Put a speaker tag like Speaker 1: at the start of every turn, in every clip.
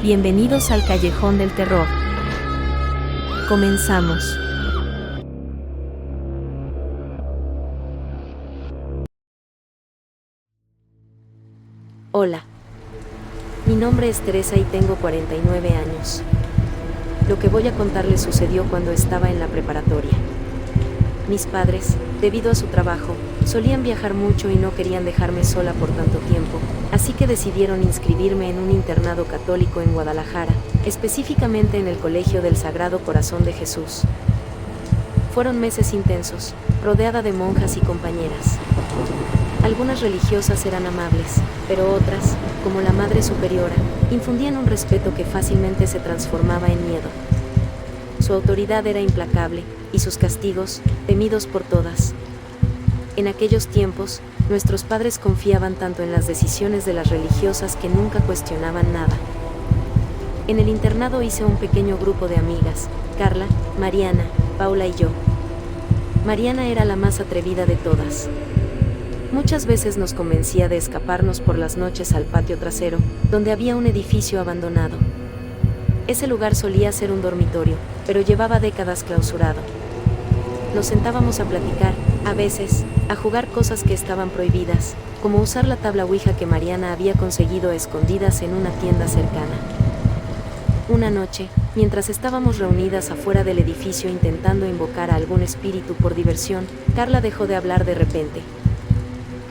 Speaker 1: Bienvenidos al Callejón del Terror. Comenzamos.
Speaker 2: Hola. Mi nombre es Teresa y tengo 49 años. Lo que voy a contarles sucedió cuando estaba en la preparatoria. Mis padres, debido a su trabajo, solían viajar mucho y no querían dejarme sola por tanto tiempo, así que decidieron inscribirme en un internado católico en Guadalajara, específicamente en el Colegio del Sagrado Corazón de Jesús. Fueron meses intensos, rodeada de monjas y compañeras. Algunas religiosas eran amables, pero otras, como la Madre Superiora, infundían un respeto que fácilmente se transformaba en miedo. Su autoridad era implacable, y sus castigos, temidos por todas. En aquellos tiempos, nuestros padres confiaban tanto en las decisiones de las religiosas que nunca cuestionaban nada. En el internado hice un pequeño grupo de amigas, Carla, Mariana, Paula y yo. Mariana era la más atrevida de todas. Muchas veces nos convencía de escaparnos por las noches al patio trasero, donde había un edificio abandonado. Ese lugar solía ser un dormitorio, pero llevaba décadas clausurado. Nos sentábamos a platicar, a veces, a jugar cosas que estaban prohibidas, como usar la tabla Ouija que Mariana había conseguido a escondidas en una tienda cercana. Una noche, mientras estábamos reunidas afuera del edificio intentando invocar a algún espíritu por diversión, Carla dejó de hablar de repente.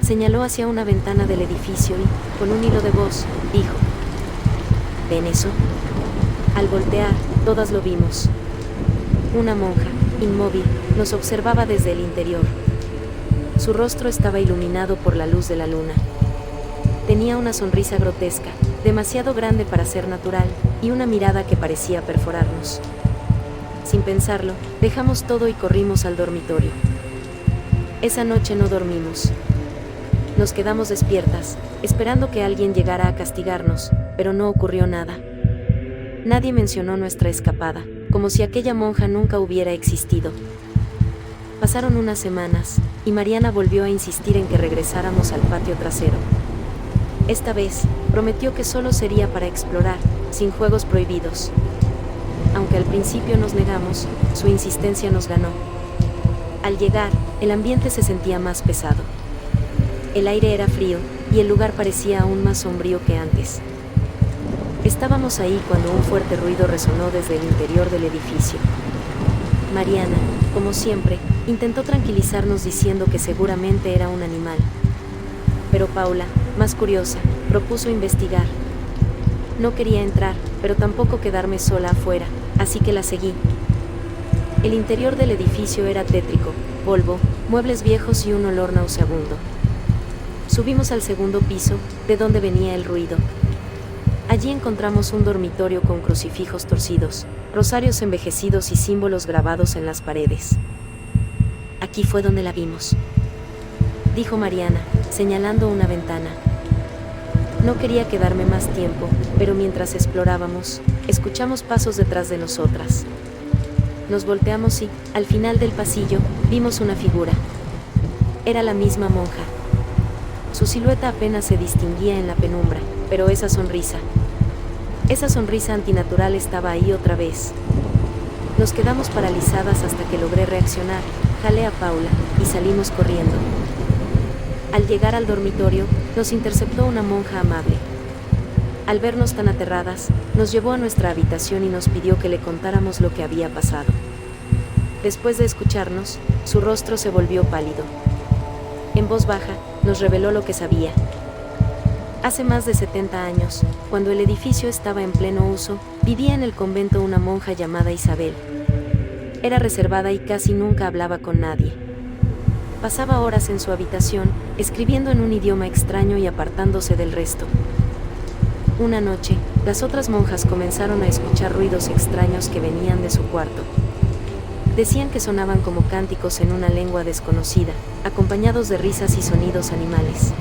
Speaker 2: Señaló hacia una ventana del edificio y, con un hilo de voz, dijo: ¿Ven eso? Al voltear, todas lo vimos. Una monja, inmóvil, nos observaba desde el interior. Su rostro estaba iluminado por la luz de la luna. Tenía una sonrisa grotesca, demasiado grande para ser natural, y una mirada que parecía perforarnos. Sin pensarlo, dejamos todo y corrimos al dormitorio. Esa noche no dormimos. Nos quedamos despiertas, esperando que alguien llegara a castigarnos, pero no ocurrió nada. Nadie mencionó nuestra escapada, como si aquella monja nunca hubiera existido. Pasaron unas semanas, y Mariana volvió a insistir en que regresáramos al patio trasero. Esta vez, prometió que solo sería para explorar, sin juegos prohibidos. Aunque al principio nos negamos, su insistencia nos ganó. Al llegar, el ambiente se sentía más pesado. El aire era frío, y el lugar parecía aún más sombrío que antes. Estábamos ahí cuando un fuerte ruido resonó desde el interior del edificio. Mariana, como siempre, intentó tranquilizarnos diciendo que seguramente era un animal. Pero Paula, más curiosa, propuso investigar. No quería entrar, pero tampoco quedarme sola afuera, así que la seguí. El interior del edificio era tétrico, polvo, muebles viejos y un olor nauseabundo. Subimos al segundo piso, de donde venía el ruido. Allí encontramos un dormitorio con crucifijos torcidos, rosarios envejecidos y símbolos grabados en las paredes. Aquí fue donde la vimos, dijo Mariana, señalando una ventana. No quería quedarme más tiempo, pero mientras explorábamos, escuchamos pasos detrás de nosotras. Nos volteamos y, al final del pasillo, vimos una figura. Era la misma monja. Su silueta apenas se distinguía en la penumbra, pero esa sonrisa antinatural estaba ahí otra vez. Nos quedamos paralizadas hasta que logré reaccionar, jalé a Paula, y salimos corriendo. Al llegar al dormitorio, nos interceptó una monja amable. Al vernos tan aterradas, nos llevó a nuestra habitación y nos pidió que le contáramos lo que había pasado. Después de escucharnos, su rostro se volvió pálido. En voz baja, nos reveló lo que sabía. Hace más de 70 años, cuando el edificio estaba en pleno uso, vivía en el convento una monja llamada Isabel. Era reservada y casi nunca hablaba con nadie. Pasaba horas en su habitación, escribiendo en un idioma extraño y apartándose del resto. Una noche, las otras monjas comenzaron a escuchar ruidos extraños que venían de su cuarto. Decían que sonaban como cánticos en una lengua desconocida, acompañados de risas y sonidos animales.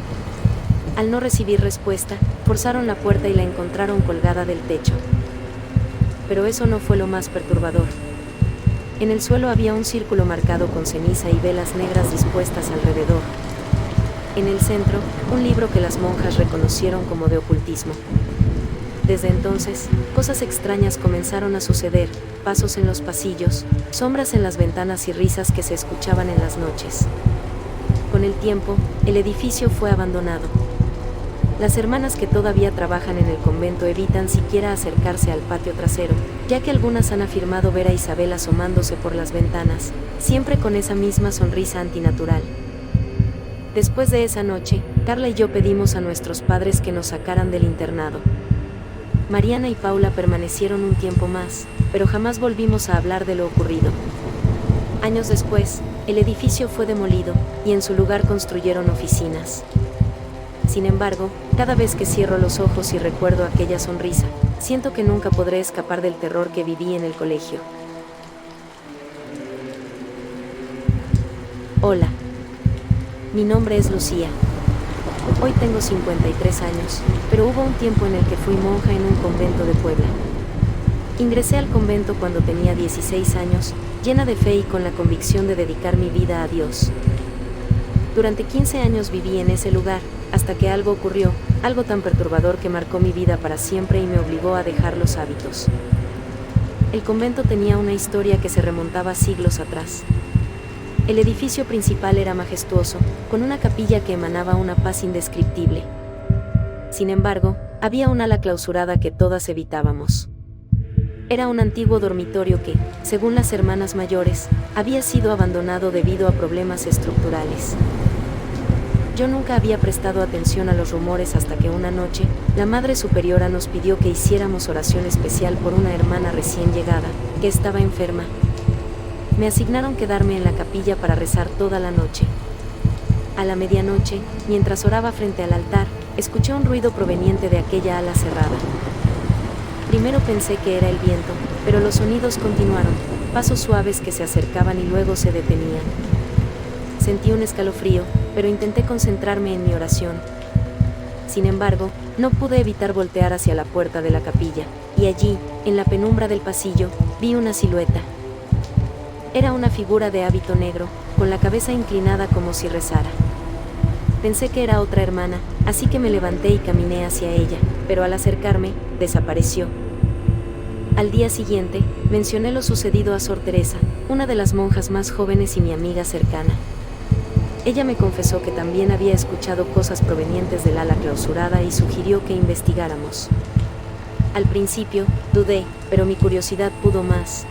Speaker 2: Al no recibir respuesta, forzaron la puerta y la encontraron colgada del techo. Pero eso no fue lo más perturbador. En el suelo había un círculo marcado con ceniza y velas negras dispuestas alrededor. En el centro, un libro que las monjas reconocieron como de ocultismo. Desde entonces, cosas extrañas comenzaron a suceder, pasos en los pasillos, sombras en las ventanas y risas que se escuchaban en las noches. Con el tiempo, el edificio fue abandonado. Las hermanas que todavía trabajan en el convento evitan siquiera acercarse al patio trasero, ya que algunas han afirmado ver a Isabel asomándose por las ventanas, siempre con esa misma sonrisa antinatural. Después de esa noche, Carla y yo pedimos a nuestros padres que nos sacaran del internado. Mariana y Paula permanecieron un tiempo más, pero jamás volvimos a hablar de lo ocurrido. Años después, el edificio fue demolido, y en su lugar construyeron oficinas. Sin embargo, cada vez que cierro los ojos y recuerdo aquella sonrisa, siento que nunca podré escapar del terror que viví en el colegio. Hola. Mi nombre es Lucía. Hoy tengo 53 años, pero hubo un tiempo en el que fui monja en un convento de Puebla. Ingresé al convento cuando tenía 16 años, llena de fe y con la convicción de dedicar mi vida a Dios. Durante 15 años viví en ese lugar, hasta que algo ocurrió, algo tan perturbador que marcó mi vida para siempre y me obligó a dejar los hábitos. El convento tenía una historia que se remontaba siglos atrás. El edificio principal era majestuoso, con una capilla que emanaba una paz indescriptible. Sin embargo, había un ala clausurada que todas evitábamos. Era un antiguo dormitorio que, según las hermanas mayores, había sido abandonado debido a problemas estructurales. Yo nunca había prestado atención a los rumores hasta que una noche, la Madre Superiora nos pidió que hiciéramos oración especial por una hermana recién llegada, que estaba enferma. Me asignaron quedarme en la capilla para rezar toda la noche. A la medianoche, mientras oraba frente al altar, escuché un ruido proveniente de aquella ala cerrada. Primero pensé que era el viento, pero los sonidos continuaron, pasos suaves que se acercaban y luego se detenían. Sentí un escalofrío, pero intenté concentrarme en mi oración. Sin embargo, no pude evitar voltear hacia la puerta de la capilla, y allí, en la penumbra del pasillo, vi una silueta. Era una figura de hábito negro, con la cabeza inclinada como si rezara. Pensé que era otra hermana, así que me levanté y caminé hacia ella, pero al acercarme, desapareció. Al día siguiente, mencioné lo sucedido a Sor Teresa, una de las monjas más jóvenes y mi amiga cercana. Ella me confesó que también había escuchado cosas provenientes del ala clausurada y sugirió que investigáramos. Al principio, dudé, pero mi curiosidad pudo más.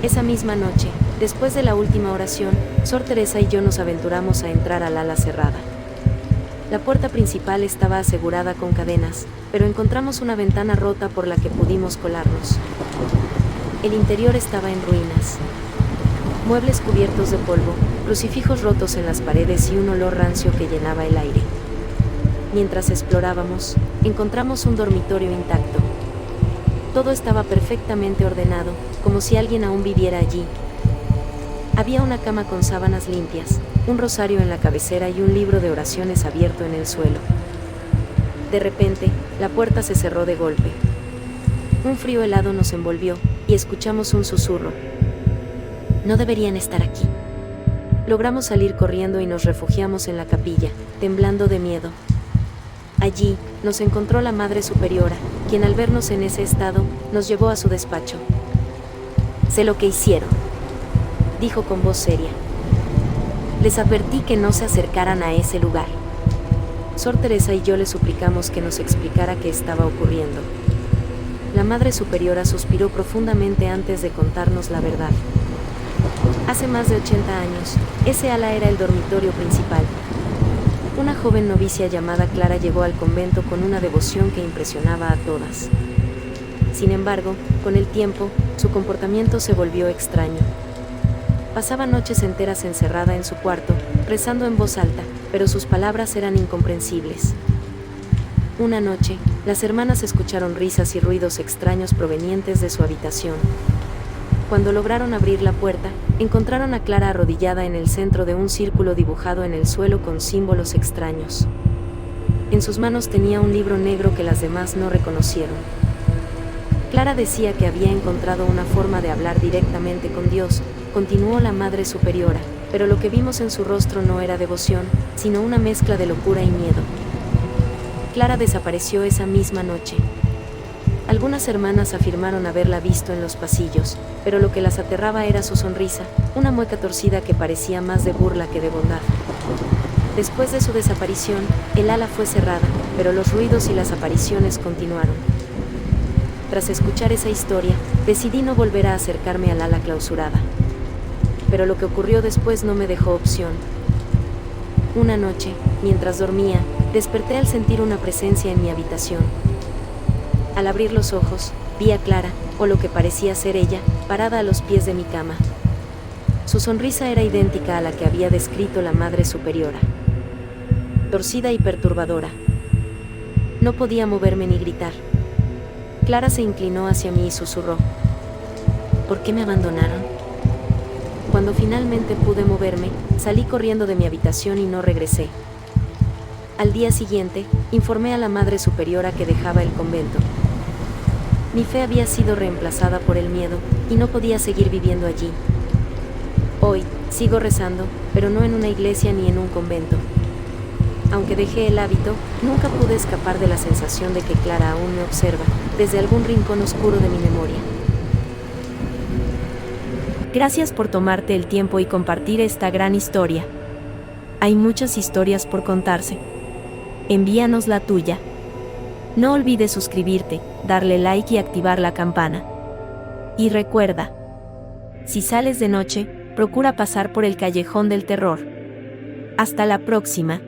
Speaker 2: Esa misma noche, después de la última oración, Sor Teresa y yo nos aventuramos a entrar al ala cerrada. La puerta principal estaba asegurada con cadenas, pero encontramos una ventana rota por la que pudimos colarnos. El interior estaba en ruinas. Muebles cubiertos de polvo, crucifijos rotos en las paredes y un olor rancio que llenaba el aire. Mientras explorábamos, encontramos un dormitorio intacto. Todo estaba perfectamente ordenado, como si alguien aún viviera allí. Había una cama con sábanas limpias, un rosario en la cabecera y un libro de oraciones abierto en el suelo. De repente, la puerta se cerró de golpe. Un frío helado nos envolvió, y escuchamos un susurro. No deberían estar aquí. Logramos salir corriendo y nos refugiamos en la capilla, temblando de miedo. Allí, nos encontró la Madre Superiora, quien al vernos en ese estado, nos llevó a su despacho. «Sé lo que hicieron», dijo con voz seria. «Les advertí que no se acercaran a ese lugar». Sor Teresa y yo le suplicamos que nos explicara qué estaba ocurriendo. La Madre Superiora suspiró profundamente antes de contarnos la verdad. Hace más de 80 años, ese ala era el dormitorio principal. Una joven novicia llamada Clara llegó al convento con una devoción que impresionaba a todas. Sin embargo, con el tiempo, su comportamiento se volvió extraño. Pasaba noches enteras encerrada en su cuarto, rezando en voz alta, pero sus palabras eran incomprensibles. Una noche, las hermanas escucharon risas y ruidos extraños provenientes de su habitación. Cuando lograron abrir la puerta, encontraron a Clara arrodillada en el centro de un círculo dibujado en el suelo con símbolos extraños. En sus manos tenía un libro negro que las demás no reconocieron. Clara decía que había encontrado una forma de hablar directamente con Dios, continuó la Madre Superiora, pero lo que vimos en su rostro no era devoción, sino una mezcla de locura y miedo. Clara desapareció esa misma noche. Algunas hermanas afirmaron haberla visto en los pasillos, pero lo que las aterraba era su sonrisa, una mueca torcida que parecía más de burla que de bondad. Después de su desaparición, el ala fue cerrada, pero los ruidos y las apariciones continuaron. Tras escuchar esa historia, decidí no volver a acercarme al ala clausurada. Pero lo que ocurrió después no me dejó opción. Una noche, mientras dormía, desperté al sentir una presencia en mi habitación. Al abrir los ojos, vi a Clara, o lo que parecía ser ella, parada a los pies de mi cama. Su sonrisa era idéntica a la que había descrito la Madre Superiora. Torcida y perturbadora. No podía moverme ni gritar. Clara se inclinó hacia mí y susurró: ¿por qué me abandonaron? Cuando finalmente pude moverme, salí corriendo de mi habitación y no regresé. Al día siguiente, informé a la Madre Superiora que dejaba el convento. Mi fe había sido reemplazada por el miedo, y no podía seguir viviendo allí. Hoy, sigo rezando, pero no en una iglesia ni en un convento. Aunque dejé el hábito, nunca pude escapar de la sensación de que Clara aún me observa, desde algún rincón oscuro de mi memoria.
Speaker 1: Gracias por tomarte el tiempo y compartir esta gran historia. Hay muchas historias por contarse. Envíanos la tuya. No olvides suscribirte, darle like y activar la campana. Y recuerda, si sales de noche, procura pasar por el callejón del terror. Hasta la próxima.